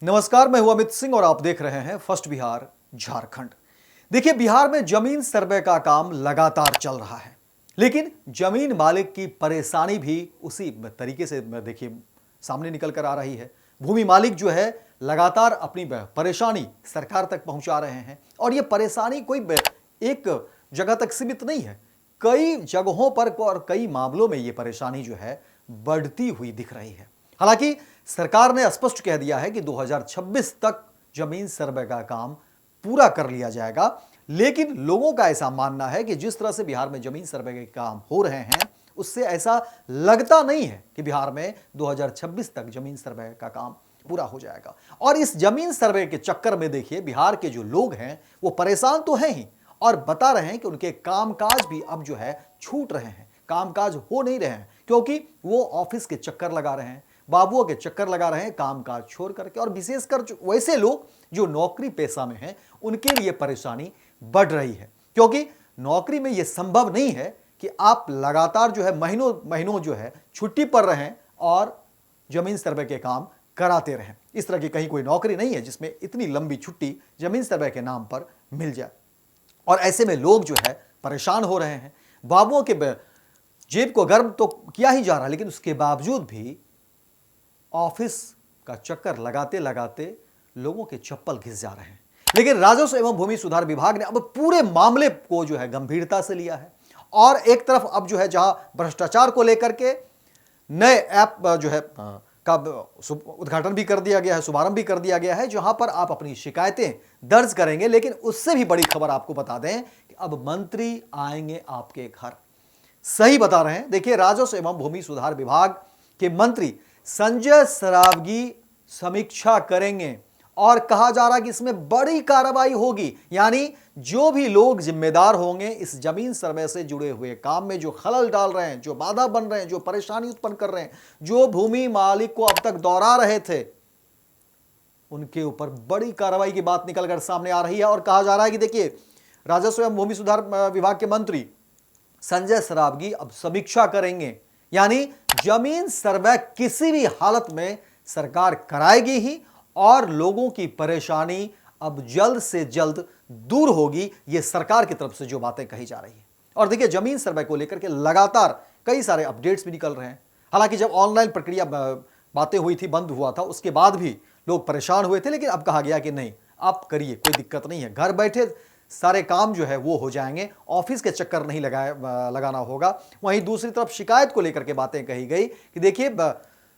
नमस्कार, मैं हूं अमित सिंह और आप देख रहे हैं फर्स्ट बिहार झारखंड। देखिए, बिहार में जमीन सर्वे का काम लगातार चल रहा है, लेकिन जमीन मालिक की परेशानी भी उसी तरीके से देखिए सामने निकल कर आ रही है। भूमि मालिक जो है लगातार अपनी परेशानी सरकार तक पहुंचा रहे हैं और ये परेशानी कोई एक जगह तक सीमित नहीं है। कई जगहों पर और कई मामलों में ये परेशानी जो है बढ़ती हुई दिख रही है। हालांकि सरकार ने स्पष्ट कह दिया है कि 2026 तक जमीन सर्वे का काम पूरा कर लिया जाएगा, लेकिन लोगों का ऐसा मानना है कि जिस तरह से बिहार में जमीन सर्वे के काम हो रहे हैं उससे ऐसा लगता नहीं है कि बिहार में 2026 तक जमीन सर्वे का काम पूरा हो जाएगा। और इस जमीन सर्वे के चक्कर में देखिए, बिहार के जो लोग हैं वो परेशान तो हैं ही और बता रहे हैं कि उनके कामकाज भी अब जो है छूट रहे हैं, कामकाज हो नहीं रहे हैं, क्योंकि वो ऑफिस के चक्कर लगा रहे हैं, बाबुओं के चक्कर लगा रहे हैं कामकाज छोड़ करके। और विशेषकर वैसे लोग जो नौकरी पेशा में हैं उनके लिए परेशानी बढ़ रही है, क्योंकि नौकरी में यह संभव नहीं है कि आप लगातार जो है महीनों महीनों जो है छुट्टी पर रहें और जमीन सर्वे के काम कराते रहें। इस तरह की कहीं कोई नौकरी नहीं है जिसमें इतनी लंबी छुट्टी जमीन सर्वे के नाम पर मिल जाए। और ऐसे में लोग जो है परेशान हो रहे हैं। बाबुओं के जेब को गर्म तो किया ही जा रहा है, लेकिन उसके बावजूद भी ऑफिस का चक्कर लगाते लगाते लोगों के चप्पल घिस जा रहे हैं। लेकिन राजस्व एवं भूमि सुधार विभाग ने अब पूरे मामले को जो है गंभीरता से लिया है और एक तरफ अब जो है जहां भ्रष्टाचार को लेकर के नए ऐप जो है का उद्घाटन भी कर दिया गया है, शुभारंभ भी कर दिया गया है, जहां पर आप अपनी शिकायतें दर्ज करेंगे। लेकिन उससे भी बड़ी खबर आपको बता दें कि अब मंत्री आएंगे आपके घर। सही बता रहे हैं। देखिए, राजस्व एवं भूमि सुधार विभाग के मंत्री संजय सरावगी समीक्षा करेंगे और कहा जा रहा है कि इसमें बड़ी कार्रवाई होगी। यानी जो भी लोग जिम्मेदार होंगे इस जमीन सर्वे से जुड़े हुए काम में, जो खलल डाल रहे हैं, जो बाधा बन रहे हैं, जो परेशानी उत्पन्न कर रहे हैं, जो भूमि मालिक को अब तक दोहरा रहे थे, उनके ऊपर बड़ी कार्रवाई की बात निकलकर सामने आ रही है। और कहा जा रहा है कि देखिए, राजस्व एवं भूमि सुधार विभाग के मंत्री संजय सरावगी अब समीक्षा करेंगे। यानी जमीन सर्वे किसी भी हालत में सरकार कराएगी ही और लोगों की परेशानी अब जल्द से जल्द दूर होगी। यह सरकार की तरफ से जो बातें कही जा रही है। और देखिए, जमीन सर्वे को लेकर के लगातार कई सारे अपडेट्स भी निकल रहे हैं। हालांकि जब ऑनलाइन प्रक्रिया बातें हुई थी, बंद हुआ था, उसके बाद भी लोग परेशान हुए थे, लेकिन अब कहा गया कि नहीं, आप करिए, कोई दिक्कत नहीं है, घर बैठे सारे काम जो है वो हो जाएंगे, ऑफिस के चक्कर नहीं लगाना होगा। वहीं दूसरी तरफ शिकायत को लेकर के बातें कही गई कि देखिए,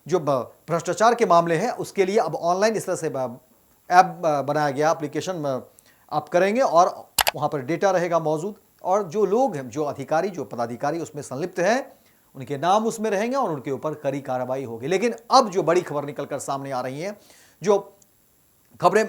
जो भ्रष्टाचार के मामले हैं उसके लिए अब ऑनलाइन इस तरह से ऐप बनाया गया, एप्लीकेशन आप करेंगे और वहां पर डेटा रहेगा मौजूद, और जो लोग हैं, जो अधिकारी, जो पदाधिकारी उसमें संलिप्त हैं, उनके नाम उसमें रहेंगे और उनके ऊपर कड़ी कार्रवाई होगी। लेकिन अब जो बड़ी खबर निकलकर सामने आ रही है, जो खबरें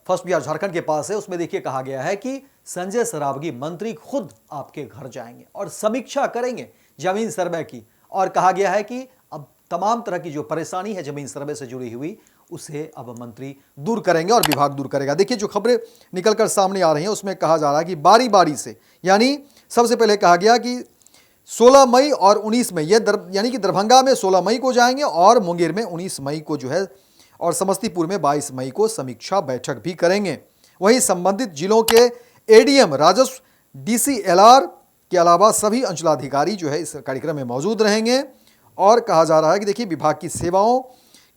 फर्स्ट बिहार झारखंड के पास है, उसमें देखिए कहा गया है कि संजय सरावगी मंत्री खुद आपके घर जाएंगे और समीक्षा करेंगे जमीन सर्वे की। और कहा गया है कि अब तमाम तरह की जो परेशानी है जमीन सर्वे से जुड़ी हुई, उसे अब मंत्री दूर करेंगे और विभाग दूर करेगा। देखिए, जो खबरें निकलकर सामने आ रही हैं उसमें कहा जा रहा है कि बारी बारी से, यानी सबसे पहले कहा गया कि 16 मई और 19 मई, यानी कि दरभंगा में 16 मई को जाएंगे और मुंगेर में 19 मई को जो है, और समस्तीपुर में 22 मई को समीक्षा बैठक भी करेंगे। वहीं संबंधित जिलों के एडीएम, राजस्व, डीसीएलआर के अलावा सभी अंचलाधिकारी जो है इस कार्यक्रम में मौजूद रहेंगे। और कहा जा रहा है कि देखिए, विभाग की सेवाओं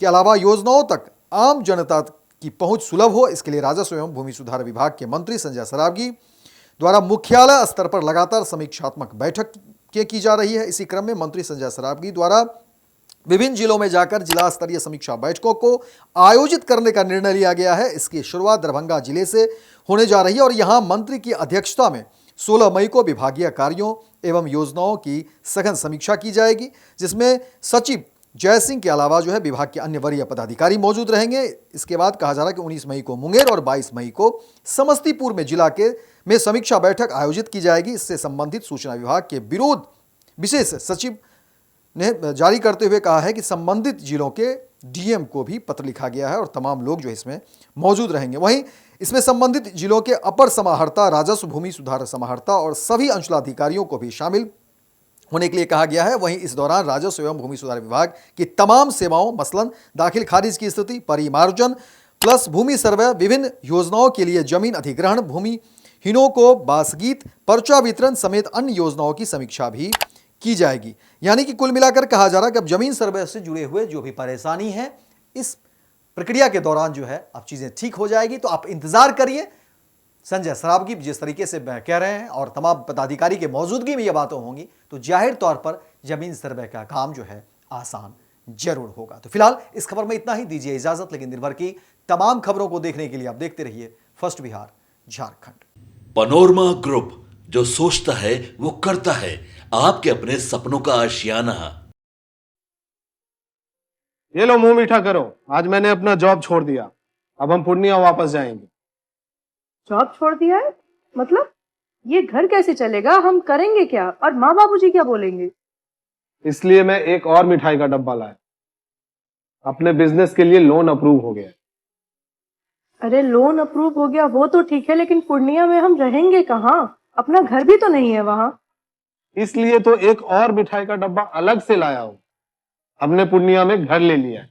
के अलावा योजनाओं तक आम जनता की पहुंच सुलभ हो, इसके लिए राजस्व एवं भूमि सुधार विभाग के मंत्री संजय सरावगी द्वारा मुख्यालय स्तर पर लगातार समीक्षात्मक बैठक की जा रही है। इसी क्रम में मंत्री संजय सरावगी द्वारा विभिन्न जिलों में जाकर जिला स्तरीय समीक्षा बैठकों को आयोजित करने का निर्णय लिया गया है। इसकी शुरुआत दरभंगा जिले से होने जा रही है और यहां मंत्री की अध्यक्षता में 16 मई को विभागीय कार्यों एवं योजनाओं की सघन समीक्षा की जाएगी, जिसमें सचिव जय सिंह के अलावा जो है विभाग के अन्य वरीय पदाधिकारी मौजूद रहेंगे। इसके बाद कहा जा रहा है कि 19 मई को मुंगेर और 22 मई को समस्तीपुर में जिला में समीक्षा बैठक आयोजित की जाएगी। इससे संबंधित सूचना विभाग के विशेष सचिव ने जारी करते हुए कहा है कि संबंधित जिलों के डीएम को भी पत्र लिखा गया है और तमाम लोग जो इसमें मौजूद रहेंगे। वहीं इसमें संबंधित जिलों के अपर समाहर्ता, राजस्व, भूमि सुधार समाहर्ता और सभी अंचलाधिकारियों को भी शामिल होने के लिए कहा गया है। वहीं इस दौरान राजस्व एवं भूमि सुधार विभाग की तमाम सेवाओं, मसलन दाखिल खारिज की स्थिति, परिमार्जन, प्लस भूमि सर्वे, विभिन्न योजनाओं के लिए जमीन अधिग्रहण, भूमिहीनों को बासगीत, पर्चा वितरण समेत अन्य योजनाओं की समीक्षा भी की जाएगी। यानी कि कुल मिलाकर कहा जा रहा है कि अब जमीन सर्वे से जुड़े हुए जो भी परेशानी है, इस प्रक्रिया के दौरान जो है अब चीजें ठीक हो जाएगी। तो आप इंतजार करिए संजय सरावगी जिस तरीके से कह रहे हैं और तमाम पदाधिकारी के मौजूदगी में ये बातें होंगी तो जाहिर तौर पर जमीन सर्वे का काम जो है आसान जरूर होगा। तो फिलहाल इस खबर में इतना ही, दीजिए इजाजत। लेकिन निर्भर की तमाम खबरों को देखने के लिए आप देखते रहिए first Bihar Jharkhand. Panorama group, जो सोचता है वो करता है। आपके अपने सपनों का आशियाना। ये लो मुंह मीठा करो, आज मैंने अपना जॉब छोड़ दिया, अब हम पूर्णिया वापस जाएंगे। जॉब छोड़ दिया है? मतलब ये घर कैसे चलेगा? हम करेंगे क्या? और माँ बाबूजी क्या बोलेंगे? इसलिए मैं एक और मिठाई का डब्बा लाया। अपने बिजनेस के लिए लोन अप्रूव हो गया। अरे लोन अप्रूव हो गया वो तो ठीक है, लेकिन पूर्णिया में हम रहेंगे कहाँ? अपना घर भी तो नहीं है वहाँ। इसलिए तो एक और मिठाई का डब्बा अलग से लाया हूँ। हमने पूर्णिया में घर ले लिया है,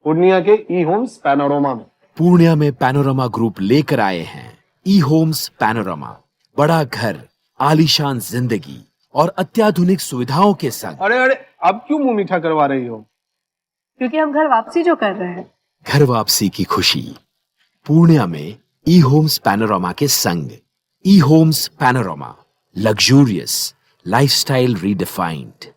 पूर्णिया के ई होम्स पैनोरमा में। पूर्णिया में पैनोरमा ग्रुप लेकर आए हैं ई होम्स पैनोरमा। बड़ा घर, आलीशान जिंदगी और अत्याधुनिक सुविधाओं के संग। अरे अरे, अब क्यों मुंह मीठा करवा रही हो? क्योंकि हम घर वापसी जो कर रहे हैं। घर वापसी की खुशी पूर्णिया में ई होम्स पैनोरमा के संग। ई Homes Panorama, luxurious lifestyle redefined.